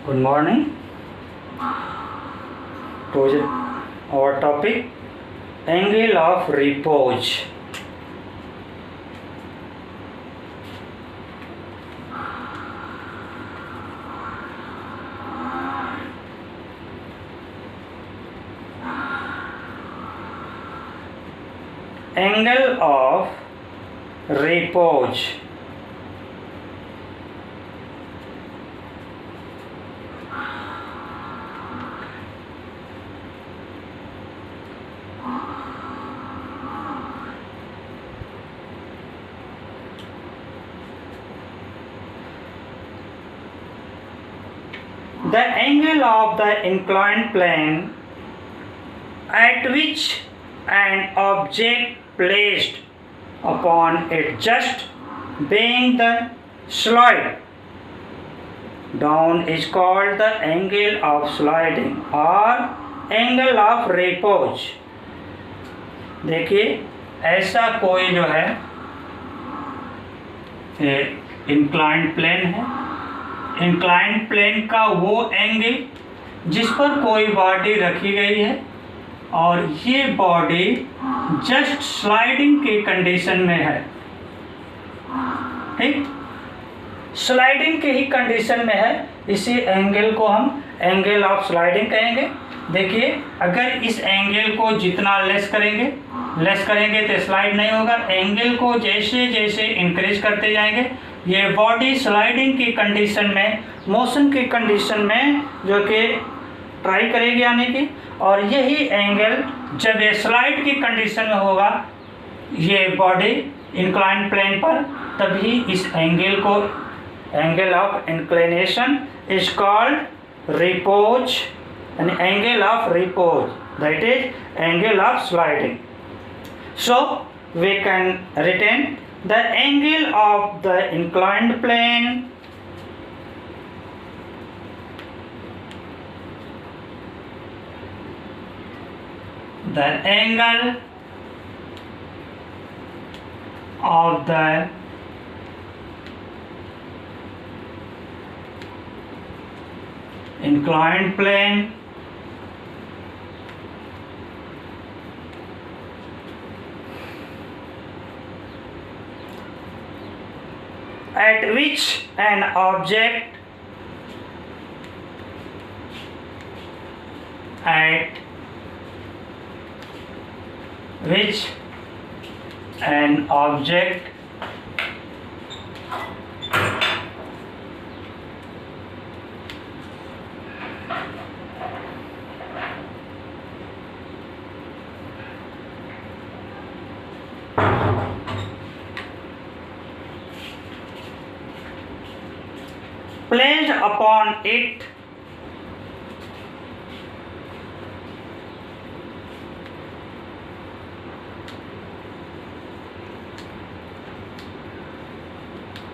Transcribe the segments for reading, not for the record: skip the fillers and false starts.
Good morning. Today our topic angle of repose. Angle of repose. The angle of the inclined plane at which an object placed upon it just being the slide down is called the angle of sliding or angle of repose. देखिए ऐसा कोई जो है inclined plane है, inclined plane का वो angle जिस पर कोई बॉडी रखी गई है और ये बॉडी जस्ट स्लाइडिंग की कंडीशन में है। ठीक, स्लाइडिंग के ही कंडीशन में है, इसी एंगल को हम एंगल ऑफ स्लाइडिंग कहेंगे। देखिए अगर इस एंगल को जितना लेस करेंगे तो स्लाइड नहीं होगा। एंगल को जैसे जैसे इंक्रीज करते जाएंगे ये बॉडी स्लाइडिंग की कंडीशन में, मोशन की कंडीशन में जो कि ट्राई करेगी आने की, और यही एंगल जब ये स्लाइड की कंडीशन में होगा ये बॉडी इंक्लाइंड प्लेन पर, तभी इस एंगल को angle of inclination is called repose, and angle of repose, that is angle of sliding. So we can retain the angle of the inclined plane the angle of the inclined plane at which an object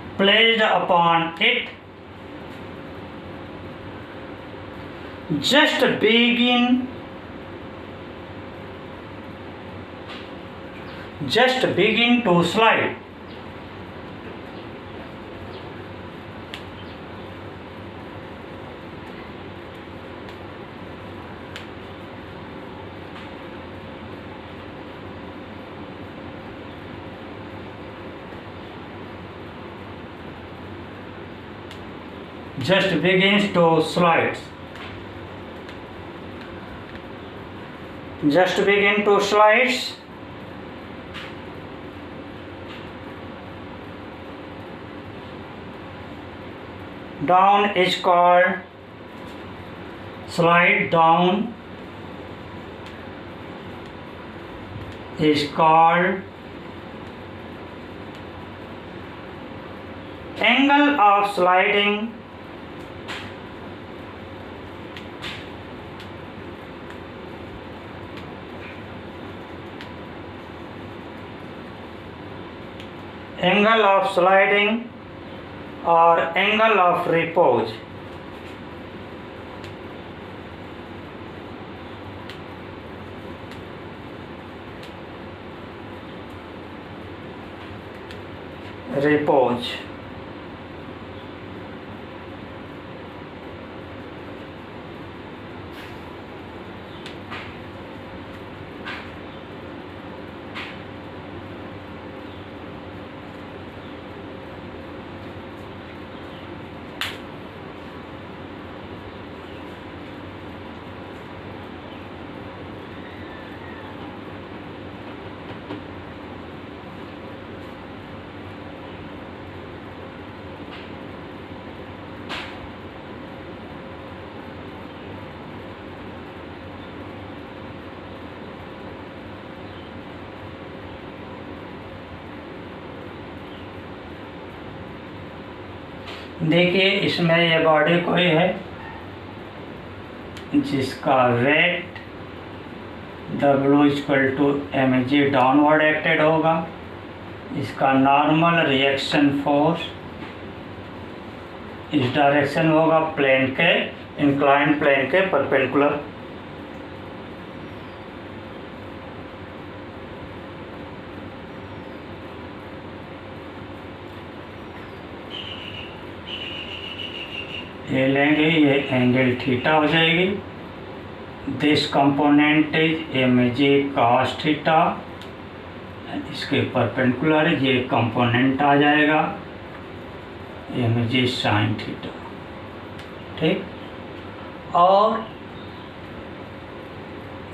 placed upon it just begin to slide. Just begins to slide. Just begin to slide. Down is called slide down is called angle of sliding angle of sliding or angle of repose. Repose. देखिए इसमें ये body कोई है जिसका wait W=mg downward acted होगा। इसका normal reaction force इस direction में होगा, प्लेन के इंक्लाइंड प्लेन के परपेंडिकुलर। ये लेंगे, ये एंगल थीटा हो जाएगी। This component is mg cos theta, इसके परपेंडिकुलर ये कंपोनेंट आ जाएगा mg sin थीटा। ठीक, और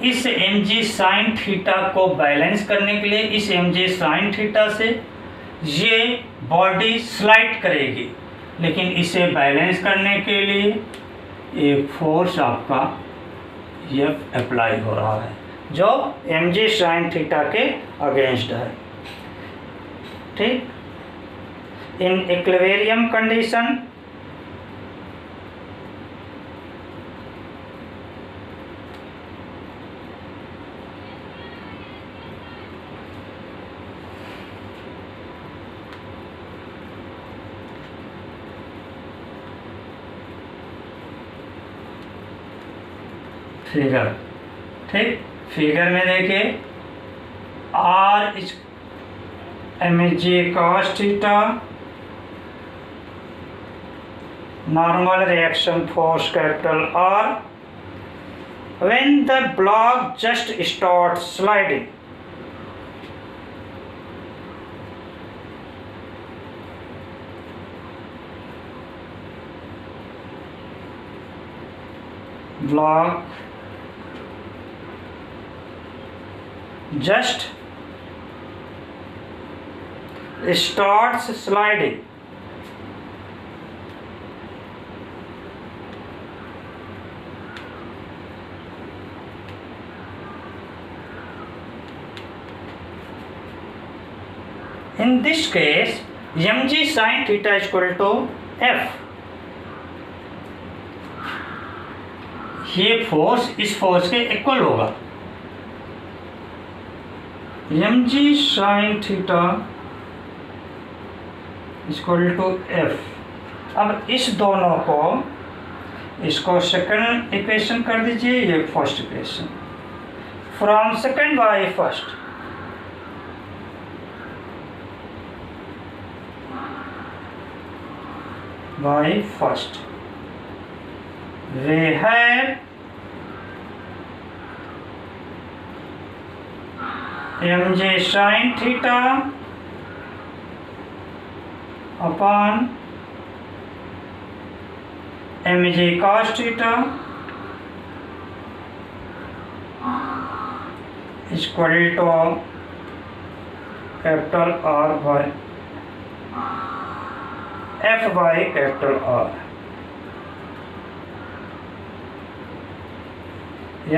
इस mg sin थीटा को बैलेंस करने के लिए इस mg sin थीटा से ये बॉडी स्लाइड करेगी, लेकिन इसे बैलेंस करने के लिए एक फोर्स आपका F अप्लाई हो रहा है जो mg sin थीटा के अगेंस्ट है। ठीक, इन इक्विलिब्रियम कंडीशन फिगर, ठीक, फिगर में देखिए R is mg cos theta, normal reaction force capital R when the block just starts sliding। block just starts sliding, in this case mg sin theta is equal to F। ये force इस force के equal होगा, mg sin theta equal to F। अब इस दोनों को, इसको second equation कर दीजिए, ये first equation. From second by first, by first way है mg sin theta upon mg cos theta equal to capital R by F by capital R,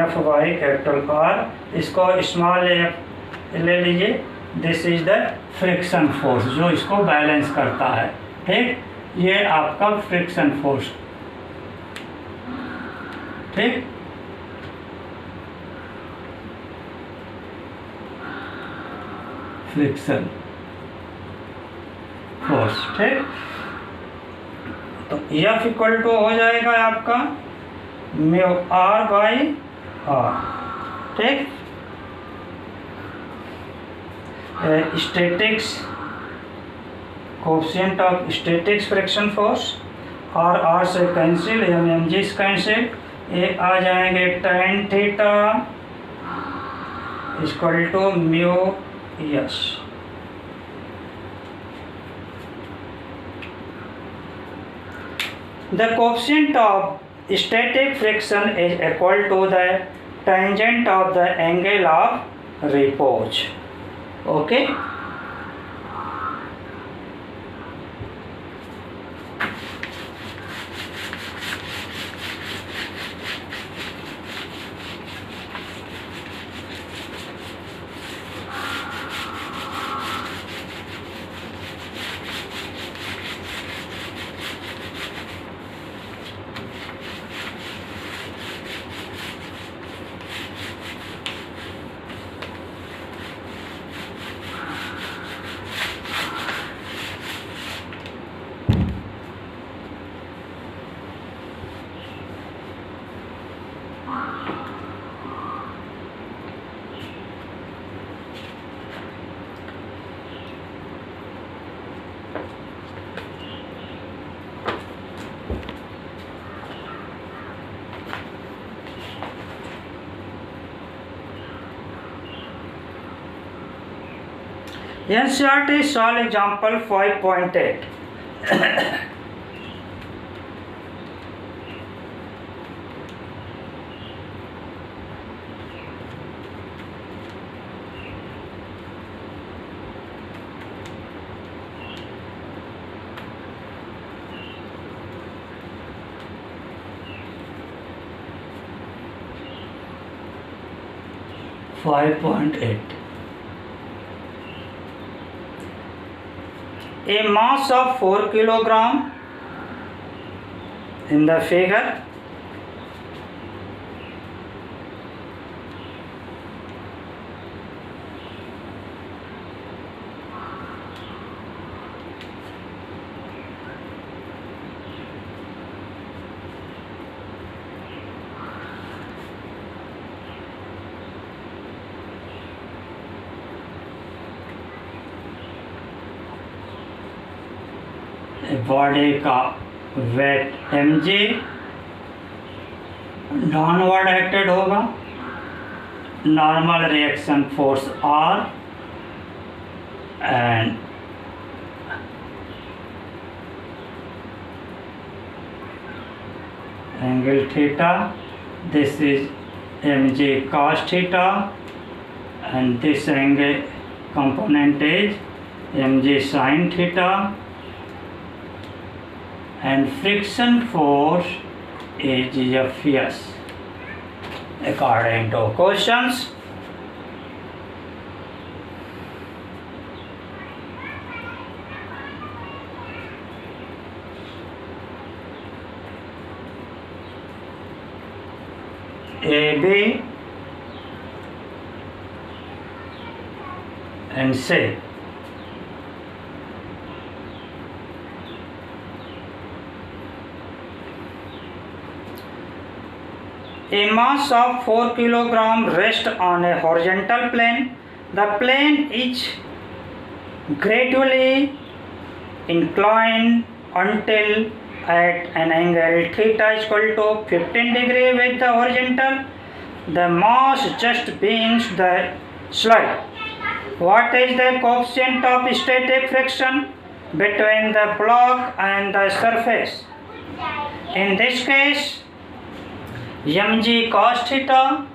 F by capital R। इसको small f ले लीजिए। This is the friction force जो इसको balance करता है। ठीक, ये आपका फ्रिक्शन फोर्स। ठीक, फ्रिक्शन फोर्स। ठीक, तो F इक्वल टू हो जाएगा आपका म्यू R बाई R। ठीक, statics coefficient of statics friction force R से कैंसिल, mg से कैंसिल, ये आ जाएंगे tan theta equal to mu S। The coefficient of static friction is equal to the tangent of the angle of repose। Okay, NCERT solve example 5.8. A mass of 4 kilogram in the figure. Body का wait mg downward acted होगा, normal reaction force r and angle theta. This is mg cos theta and this angle component is mg sin theta. And friction force is Fs according to questions. A, B and C. A mass of 4 kilogram rests on a horizontal plane. The plane is gradually inclined until at an angle theta is equal to 15 degree with the horizontal. The mass just beings the slide. What is the coefficient of static friction between the block and the surface? In this case, mg cos theta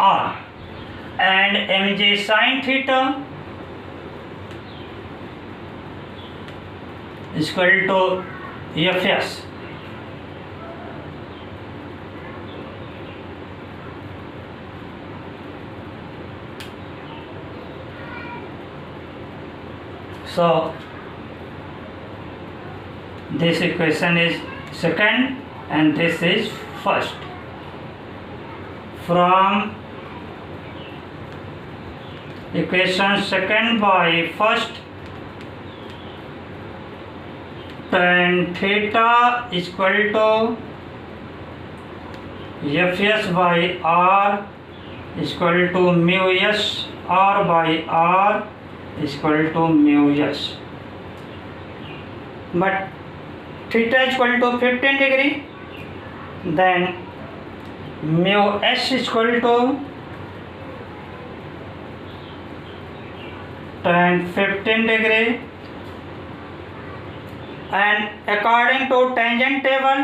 r and mg sin theta is equal to Fs. So this equation is second and this is first. From equation second by first, tan theta is equal to Fs by r is equal to mu s, r by r is equal to mu s. But theta is equal to 15 degree, then mu s is equal to tan 15 degree, and according to tangent table,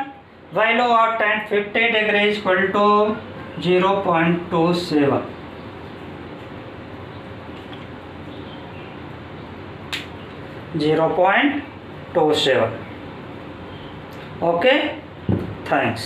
value of tan 50 degree is equal to 0.27. Okay, thanks.